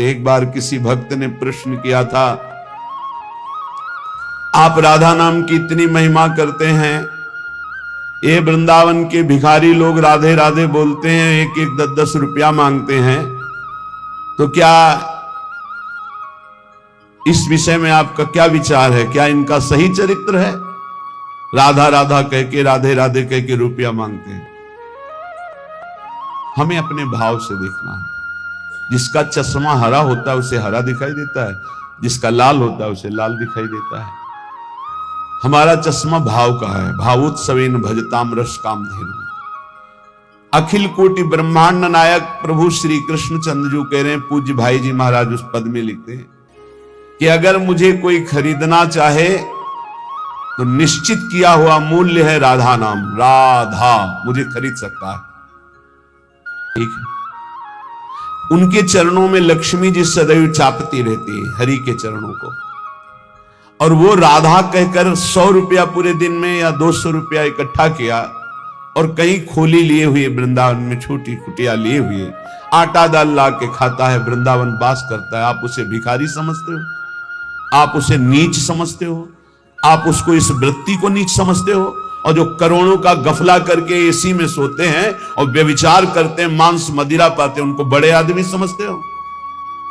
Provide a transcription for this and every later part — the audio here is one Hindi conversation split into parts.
थे। एक बार किसी भक्त ने प्रश्न किया था, आप राधा नाम की इतनी महिमा करते हैं, ये वृंदावन के भिखारी लोग राधे राधे बोलते हैं, एक एक 10-10 रुपया मांगते हैं, तो क्या इस विषय में आपका क्या विचार है? क्या इनका सही चरित्र है? राधा राधा कह के, राधे राधे कह के रुपया मांगते हैं। हमें अपने भाव से देखना है। जिसका चश्मा हरा होता है उसे हरा दिखाई देता है, जिसका लाल होता है उसे लाल दिखाई देता है। हमारा चश्मा भाव का है। भावोत्सवेन भजताम रस कामधेनु। अखिल कोटि ब्रह्मांड नायक प्रभु श्री कृष्ण चंद्र जी कह रहे हैं, पूज्य भाई जी महाराज उस पद में लिखते हैं कि अगर मुझे कोई खरीदना चाहे तो निश्चित किया हुआ मूल्य है राधा नाम। राधा मुझे खरीद सकता है, ठीक है। उनके चरणों में लक्ष्मी जी सदैव चापती रहती है, हरि के चरणों को। और वो राधा कहकर 100 रुपया पूरे दिन में या 200 रुपया इकट्ठा किया और कहीं खोली लिए हुए, वृंदावन में छोटी कुटिया लिए हुए आटा दाल ला के खाता है, वृंदावन वास करता है। आप उसे भिखारी समझते हो? आप उसे नीच समझते हो? आप उसको, इस वृत्ति को नीच समझते हो? और जो करोड़ों का गफला करके एसी में सोते हैं और व्यभिचार करते हैं, मांस मदिरा पाते हैं, उनको बड़े आदमी समझते हो?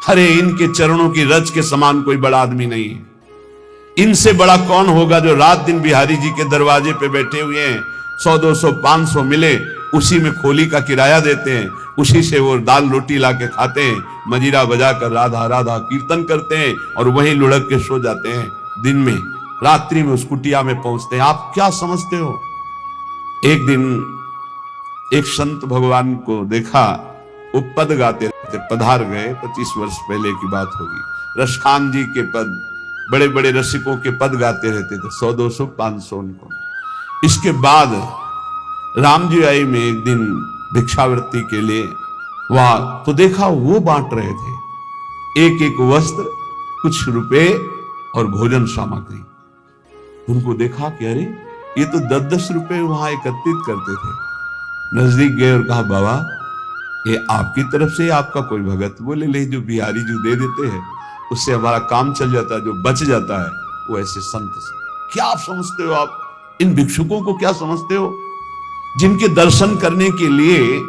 अरे इनके चरणों की रज के समान कोई बड़ा आदमी नहीं है। इनसे बड़ा कौन होगा जो रात दिन बिहारी जी के दरवाजे पे बैठे हुए हैं, 100 200 500 मिले उसी में खोली का किराया देते हैं, उसी से वो दाल रोटी ला के खाते हैं, मजीरा बजा कर राधा राधा कीर्तन करते हैं और वहीं लुढ़क के सो जाते हैं। दिन में रात्रि में उस कुटिया में पहुंचते हैं। आप क्या समझते हो? एक दिन एक संत भगवान को देखा, वो पद गाते रहते, पधार गए। 25 वर्ष पहले की बात होगी। रसखान जी के पद, बड़े बड़े रसिकों के पद गाते रहते थे, 100 200 500 उनको। इसके बाद राम जी आई में एक दिन भिक्षावृत्ति के लिए वहां, तो देखा वो बांट रहे थे एक एक वस्त्र, कुछ रुपए और भोजन सामग्री। उनको देखा कि अरे ये तो 10-10 रुपए वहां एकत्रित करते थे। नजदीक गए और कहा, बाबा ये आपकी तरफ से आपका कोई भगत? बोले ले, जो बिहारी जो दे देते हैं उससे हमारा काम चल जाता है, जो बच जाता है वो ऐसे संत से। क्या आप समझते हो? आप इन भिक्षुकों को क्या समझते हो, जिनके दर्शन करने के लिए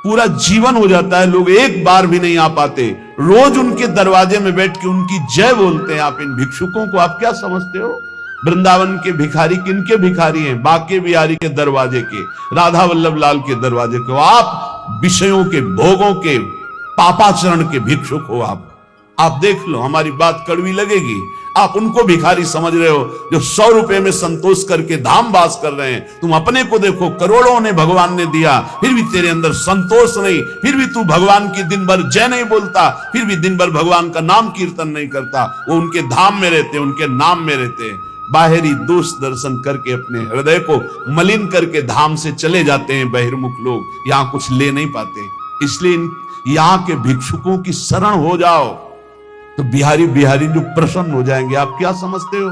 पूरा जीवन हो जाता है, लोग एक बार भी नहीं आ पाते, रोज उनके दरवाजे में बैठ के उनकी जय बोलते हैं। आप इन भिक्षुकों को आप क्या समझते हो? वृंदावन के भिखारी किनके भिखारी हैं? बाके बिहारी के दरवाजे के, राधा वल्लभ लाल के दरवाजे के। आप विषयों के, भोगों के, पापाचरण के भिक्षुक हो। आप देख लो, हमारी बात कड़वी लगेगी, आप उनको भिखारी समझ रहे हो जो 100 रुपए में संतोष करके धाम वास कर रहे हैं। तुम अपने को देखो, करोड़ों ने भगवान ने दिया, फिर भी तेरे अंदर संतोष नहीं, फिर भी तू भगवान की दिन भर जय नहीं बोलता, फिर भी दिन भर भगवान का नाम कीर्तन नहीं करता। वो उनके धाम में रहते, उनके नाम में रहते, बाहरी दोष दर्शन करके अपने हृदय को मलिन करके धाम से चले जाते हैं बहिर्मुख लोग, यहां कुछ ले नहीं पाते। इसलिए यहां के भिक्षुकों की शरण हो जाओ तो बिहारी बिहारी जो प्रसन्न हो जाएंगे। आप क्या समझते हो?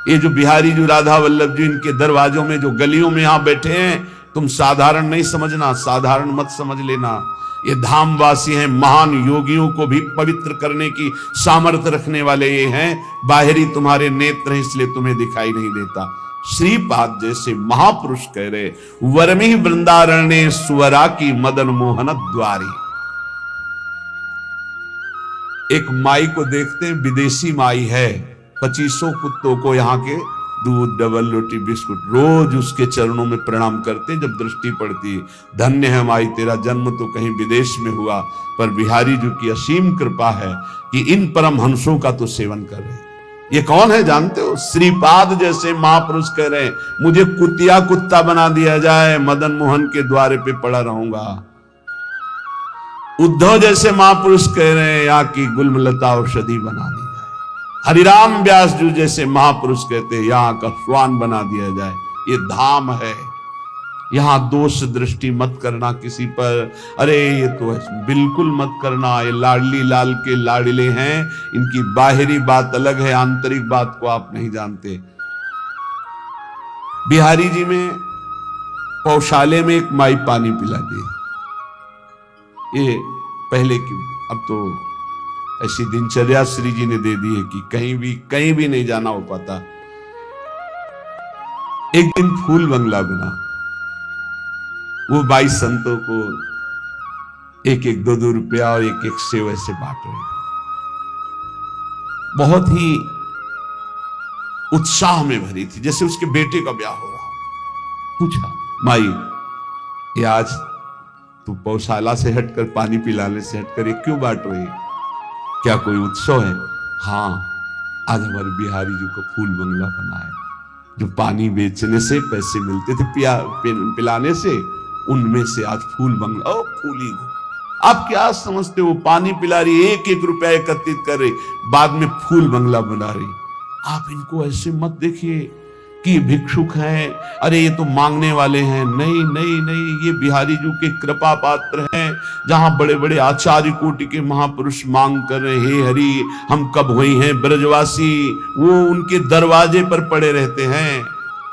ये जो बिहारी जो राधा वल्लभ जी इनके दरवाजों में, जो गलियों में यहां बैठे हैं, तुम साधारण नहीं समझना, साधारण मत समझ लेना। ये धामवासी हैं, महान योगियों को भी पवित्र करने की सामर्थ्य रखने वाले ये हैं। बाहरी तुम्हारे नेत्र हैं इसलिए तुम्हें दिखाई नहीं देता। श्रीपाद जैसे महापुरुष कह रहे, वर्मी वृंदारण्य स्वरा की मदन मोहन द्वारी। एक माई को देखते हैं, विदेशी माई है, 2500 कुत्तों को यहाँ के दूध, डबल रोटी, बिस्कुट, रोज उसके चरणों में प्रणाम करते हैं। जब दृष्टि पड़ती है, धन्य है माई, तेरा जन्म तो कहीं विदेश में हुआ, पर बिहारी जी की असीम कृपा है कि इन परमहंसों का तो सेवन कर रहे हैं। ये कौन है जानते हो? श्रीपाद जैसे महापुरुष कह रहे हैं, मुझे कुतिया कुत्ता बना दिया जाए, मदन मोहन के द्वारे पे पड़ा रहूंगा। उद्धव जैसे महापुरुष कह रहे हैं, यहाँ की गुलमलता औषधि बना दी जाए। हरिराम व्यास जी जैसे महापुरुष कहते हैं, यहाँ का स्वान बना दिया जाए। ये धाम है, यहां दोष दृष्टि मत करना किसी पर। अरे ये तो बिल्कुल मत करना, ये लाडली लाल के लाडले हैं, इनकी बाहरी बात अलग है, आंतरिक बात को आप नहीं जानते। बिहारी जी में पौशाले में एक माई पानी पिला दी, ये पहले की, अब तो ऐसी दिनचर्या श्री जी ने दे दी है कि कहीं भी नहीं जाना हो पाता। एक दिन फूल बंगला बना, वो 22 संतों को एक एक 2-2 रुपया और एक एक सेव ऐसे बांट रहे थे। बहुत ही उत्साह में भरी थी, जैसे उसके बेटे का ब्याह हो रहा। पूछा, माई ये आज तू पौशाला से हटकर, पानी पिलाने से हटकर ये क्यों बांट रही, क्या कोई उत्सव है? हाँ, आज हमारे बिहारी जी को फूल बंगला बना है, जो पानी बेचने से पैसे मिलते थे पिलाने से, उनमें से आज फूल बंगला। ओ फूली, आप क्या समझते हो, पानी पिला रही, एक एक रुपया एकत्रित कर रही, बाद में फूल बंगला बना रही। आप इनको ऐसे मत देखिए कि भिक्षुक हैं, अरे ये तो मांगने वाले हैं। नहीं नहीं नहीं, ये बिहारी जी के कृपा पात्र हैं। जहां बड़े बड़े आचार्य कोटि के महापुरुष मांग कर रहे, हे हरि हम कब हुई हैं ब्रजवासी, वो उनके दरवाजे पर पड़े रहते हैं।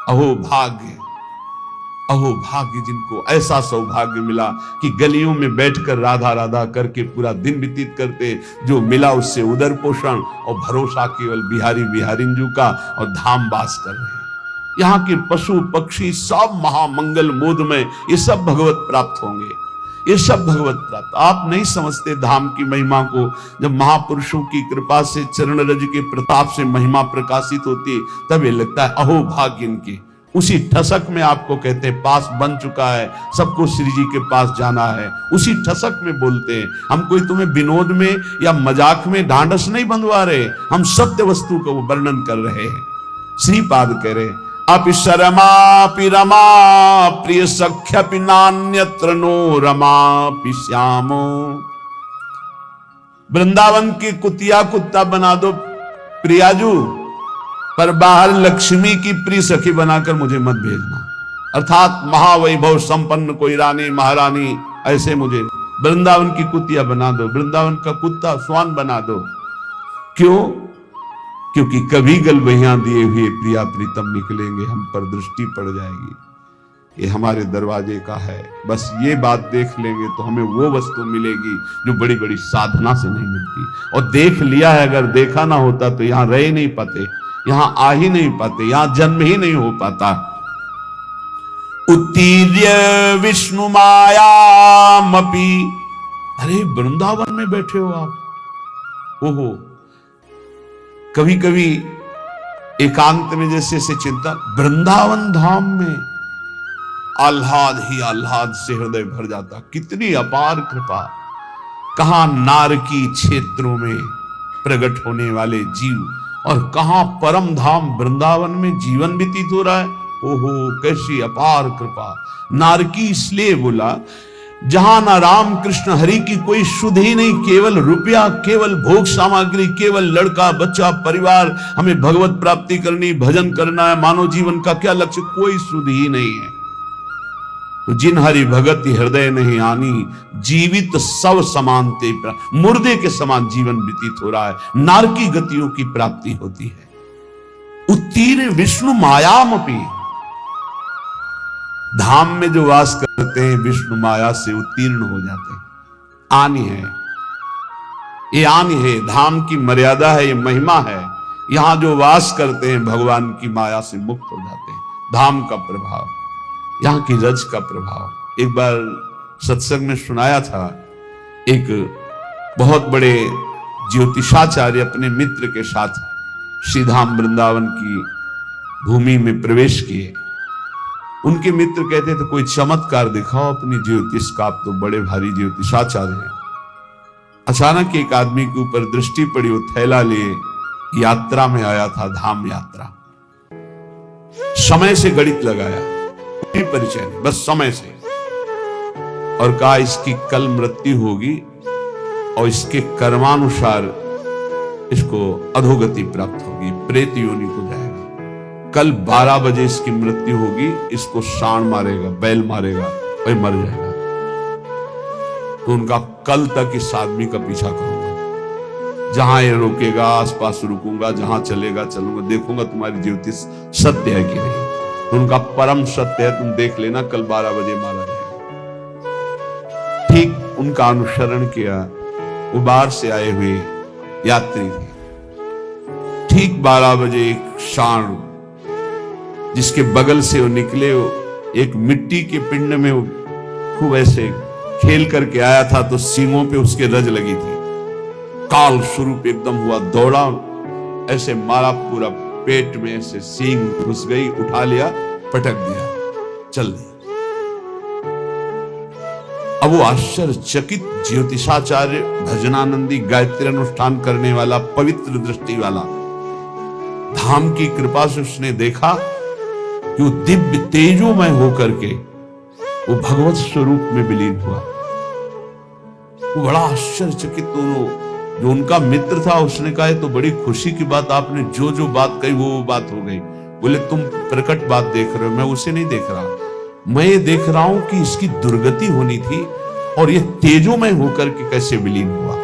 अहो भाग्य, अहो भाग्य जिनको ऐसा सौभाग्य मिला कि गलियों में बैठकर राधा राधा करके पूरा दिन व्यतीत करते, जो मिला उससे उदर पोषण और भरोसा केवल बिहारी बिहारिंजू का, और धाम वास कर रहे हैं। यहाँ के पशु पक्षी सब महामंगल मोद में, ये सब भगवत प्राप्त होंगे, ये सब भगवत प्राप्त। आप नहीं समझते धाम की महिमा को। जब महापुरुषों की कृपा से, चरण रज के प्रताप से महिमा प्रकाशित होती है, तब ये लगता है अहो भाग्य इनके। उसी ठसक में आपको कहते हैं पास बन चुका है, सबको श्री जी के पास जाना है, उसी ठसक में बोलते हैं। हम कोई तुम्हें विनोद में या मजाक में ढांढस नहीं बंधवा रहे, हम सत्य वस्तु का वर्णन कर रहे हैं। श्रीपाद कह रहे, अपिशरमापि रमा प्रिय सख्यपि नान्यत्र नो रमापि श्यामो। वृंदावन की कुतिया कुत्ता बना दो प्रियाजू, पर बाहर लक्ष्मी की प्रिय सखी बनाकर मुझे मत भेजना। अर्थात महावैभव संपन्न कोई रानी महारानी ऐसे मुझे वृंदावन की कुतिया बना दो, वृंदावन का कुत्ता स्वान बना दो। क्यों? क्योंकि कभी गलबहियां दिए हुए प्रिया प्रीतम निकलेंगे, हम पर दृष्टि पड़ जाएगी। ये हमारे दरवाजे का है, बस ये बात देख लेंगे तो हमें वो वस्तु मिलेगी जो बड़ी बड़ी साधना से नहीं मिलती। और देख लिया है, अगर देखा ना होता तो यहां रह नहीं पाते, यहां आ ही नहीं पाते, यहां जन्म ही नहीं हो पाता। उत्तीर्य विष्णु मायामपि, अरे वृंदावन में बैठे हो आप। ओहो, कभी कभी एकांत में जैसे से चिंता, वृंदावन धाम में आह्लाद ही आह्लाद से हृदय भर जाता। कितनी अपार कृपा। कहां नारकी क्षेत्रों में प्रकट होने वाले जीव, और कहां परम धाम वृंदावन में जीवन व्यतीत हो रहा है। ओहो, कैसी अपार कृपा। नारकी इसलिए बोला जहां ना राम कृष्ण हरि की कोई शुद्ध ही नहीं, केवल रुपया, केवल भोग सामग्री, केवल लड़का बच्चा परिवार, हमें भगवत प्राप्ति करनी, भजन करना है, मानव जीवन का क्या लक्ष्य, कोई शुद्ध ही नहीं है। तो जिन हरि भगति हृदय नहीं आनी, जीवित सब समानते, मुर्दे के समान जीवन व्यतीत हो रहा है। नारकी गतियों की प्राप्ति होती है। उत्तीर्ण विष्णु मायामपि, धाम में जो वास करते हैं विष्णु माया से उत्तीर्ण हो जाते हैं। आनी है, ये आनी है, धाम की मर्यादा है, ये महिमा है। यहां जो वास करते हैं भगवान की माया से मुक्त हो जाते हैं। धाम का प्रभाव, यहां की रज का प्रभाव। एक बार सत्संग में सुनाया था, एक बहुत बड़े ज्योतिषाचार्य अपने मित्र के साथ श्रीधाम वृंदावन की भूमि में प्रवेश किए। उनके मित्र कहते थे कोई चमत्कार दिखाओ अपनी ज्योतिष का, आप तो बड़े भारी ज्योतिषाचार्य हैं। अचानक एक आदमी के ऊपर दृष्टि पड़ी, वो थैला लिए यात्रा में आया था, धाम यात्रा। समय से गणित लगाया, कोई परिचय नहीं, बस समय से, और कहा इसकी कल मृत्यु होगी और इसके कर्मानुसार इसको अधोगति प्राप्त होगी, प्रेत योनि को जाएगा। कल 12 बजे इसकी मृत्यु होगी, इसको सांड मारेगा, बैल मारेगा और मर जाएगा। तो उनका कल तक इस आदमी का पीछा करूंगा, जहां ये रोकेगा आसपास रुकूंगा, जहां चलेगा चलूंगा, देखूंगा तुम्हारी ज्योतिष सत्य है कि नहीं। तो उनका परम सत्य है, तुम देख लेना कल 12 बजे मारा जाएगा। ठीक उनका अनुसरण किया। वो बाहर से आए हुए यात्री थे। ठीक 12 बजे एक सांड जिसके बगल से वो निकले, एक मिट्टी के पिंड में वो खूब ऐसे खेल करके आया था, तो सींगों पे उसके रज लगी थी। काल स्वरूप एकदम हुआ, दौड़ा, ऐसे मारा, पूरा पेट में ऐसे सींग घुस गई, उठा लिया, पटक दिया, चल दिया। अब वो आश्चर्यचकित ज्योतिषाचार्य, भजनानंदी, गायत्री अनुष्ठान करने वाला, पवित्र दृष्टि वाला, धाम की कृपा से उसने देखा कि वो दिव्य तेजोमय होकर के वो भगवत स्वरूप में विलीन हुआ। वो बड़ा आश्चर्यचकित, तो जो उनका मित्र था उसने कहा तो बड़ी खुशी की बात, आपने जो जो बात कही वो बात हो गई। बोले तुम प्रकट बात देख रहे हो, मैं उसे नहीं देख रहा, मैं ये देख रहा हूं कि इसकी दुर्गति होनी थी और ये तेजोमय होकर के कैसे विलीन हुआ।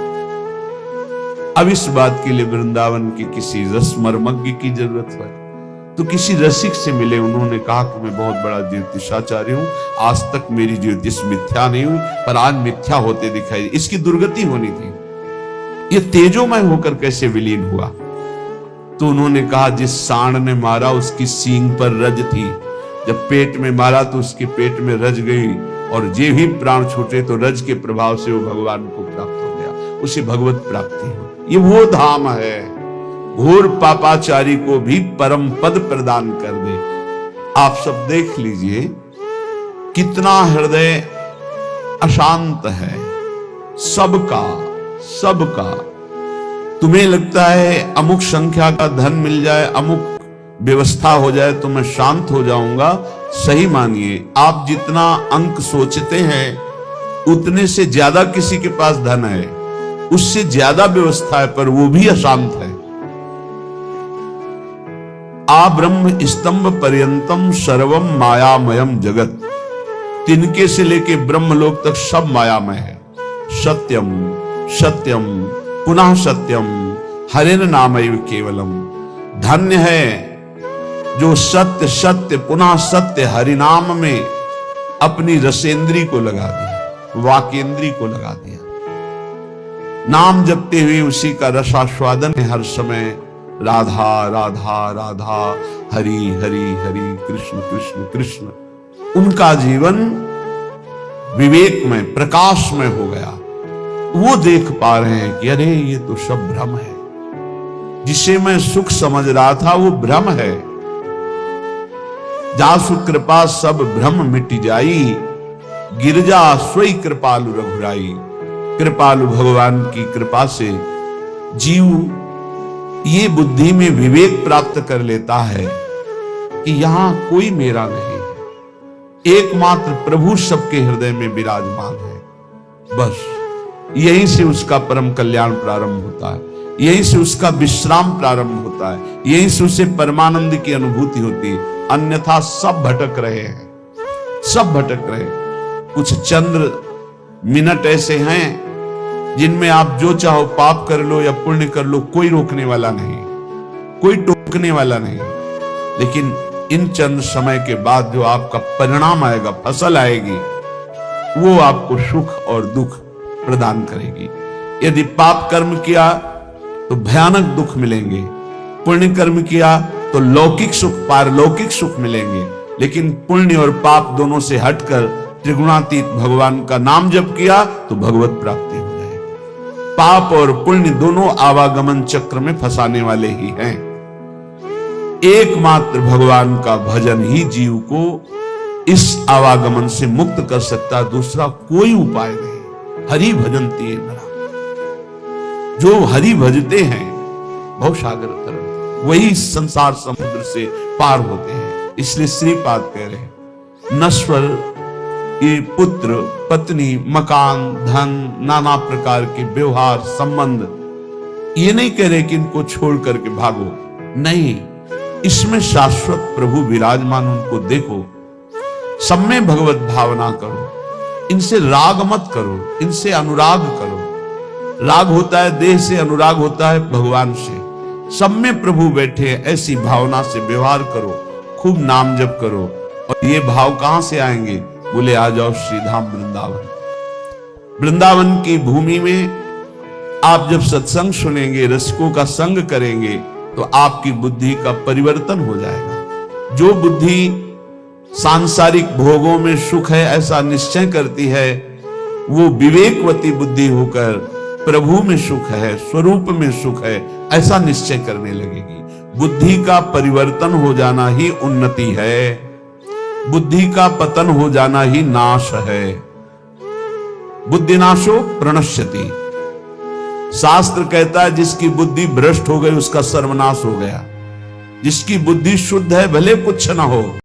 अब इस बात के लिए वृंदावन की किसी रस मर्मज्ञ की जरूरत है, तो किसी रसिक से मिले। उन्होंने कहा कि मैं बहुत बड़ा ज्योतिषाचार्य हूं, आज तक मेरी ज्योतिष मिथ्या नहीं हुई, पर आज मिथ्या होते दिखाई, इसकी दुर्गति होनी थी, ये तेजोमय होकर कैसे विलीन हुआ। तो उन्होंने कहा जिस सांड ने मारा उसकी सींग पर रज थी, जब पेट में मारा तो उसके पेट में रज गई, और जे भी प्राण छूटे तो रज के प्रभाव से वो भगवान को प्राप्त हो गया, उसे भगवत प्राप्ति हो। ये वो धाम है, घोर पापाचारी को भी परम पद प्रदान कर दे। आप सब देख लीजिए कितना हृदय अशांत है सबका सबका। तुम्हें लगता है अमुक संख्या का धन मिल जाए, अमुक व्यवस्था हो जाए तो मैं शांत हो जाऊंगा। सही मानिए, आप जितना अंक सोचते हैं उतने से ज्यादा किसी के पास धन है, उससे ज्यादा व्यवस्था है, पर वो भी अशांत है। आ ब्रह्म स्तंभ पर्यंतम सर्वम मायामयम जगत, तिनके से लेके ब्रह्मलोक तक सब मायामय है। सत्यम सत्यम पुनः सत्यम हरेन नामैव केवलम। धन्य है जो सत्य सत्य पुनः सत्य हरिनाम में अपनी रसेंद्री को लगा दिया, वाकेंद्री को लगा दिया। नाम जपते हुए उसी का रसास्वादन है हर समय। राधा राधा राधा, हरि हरि हरि, कृष्ण कृष्ण कृष्ण। उनका जीवन विवेक में प्रकाश में हो गया। वो देख पा रहे हैं कि अरे ये तो सब भ्रम है, जिसे मैं सुख समझ रहा था वो भ्रम है। जासु कृपा सब भ्रम मिट जाई, गिरजा सोई कृपालु रघुराई। कृपालु भगवान की कृपा से जीव ये बुद्धि में विवेक प्राप्त कर लेता है कि यहां कोई मेरा नहीं है, एकमात्र प्रभु सबके हृदय में विराजमान है। बस यहीं से उसका परम कल्याण प्रारंभ होता है, यहीं से उसका विश्राम प्रारंभ होता है, यहीं से उसे परमानंद की अनुभूति होती है। अन्यथा सब भटक रहे हैं, सब भटक रहे हैं। कुछ चंद्र मिनट ऐसे हैं जिनमें आप जो चाहो पाप कर लो या पुण्य कर लो, कोई रोकने वाला नहीं, कोई टोकने वाला नहीं। लेकिन इन चंद समय के बाद जो आपका परिणाम आएगा, फसल आएगी, वो आपको सुख और दुख प्रदान करेगी। यदि पाप कर्म किया तो भयानक दुख मिलेंगे, पुण्य कर्म किया तो लौकिक सुख पारलौकिक सुख मिलेंगे। लेकिन पुण्य और पाप दोनों से हटकर त्रिगुणातीत भगवान का नाम जप किया तो भगवत प्राप्ति हो जाएगी। पाप और पुण्य दोनों आवागमन चक्र में फंसाने वाले ही हैं। एकमात्र भगवान का भजन ही जीव को इस आवागमन से मुक्त कर सकता, दूसरा कोई उपाय नहीं। हरि भजन्ति नरा, जो हरि भजते हैं भवसागर तरन, वही संसार समुद्र से पार होते हैं। इसलिए श्रीपाद कह रहे हैं नश्वर ये पुत्र पत्नी मकान धन नाना प्रकार के व्यवहार संबंध, ये नहीं कह रहे कि इनको छोड़ करके भागो, नहीं, इसमें शाश्वत प्रभु विराजमान, उनको देखो, सब में भगवत भावना करो, इनसे राग मत करो, इनसे अनुराग करो। राग होता है देह से, अनुराग होता है भगवान से। सब में प्रभु बैठे, ऐसी भावना से व्यवहार करो, खूब नाम जप करो। और ये भाव कहां से आएंगे? बोले आ जाओ श्रीधाम वृंदावन। वृंदावन की भूमि में आप जब सत्संग सुनेंगे, रसिकों का संग करेंगे, तो आपकी बुद्धि का परिवर्तन हो जाएगा। जो बुद्धि सांसारिक भोगों में सुख है ऐसा निश्चय करती है, वो विवेकवती बुद्धि होकर प्रभु में सुख है, स्वरूप में सुख है ऐसा निश्चय करने लगेगी। बुद्धि का परिवर्तन हो जाना ही उन्नति है, बुद्धि का पतन हो जाना ही नाश है। बुद्धिनाशो प्रणश्यति। शास्त्र कहता है जिसकी बुद्धि भ्रष्ट हो गई उसका सर्वनाश हो गया। जिसकी बुद्धि शुद्ध है भले कुछ ना हो,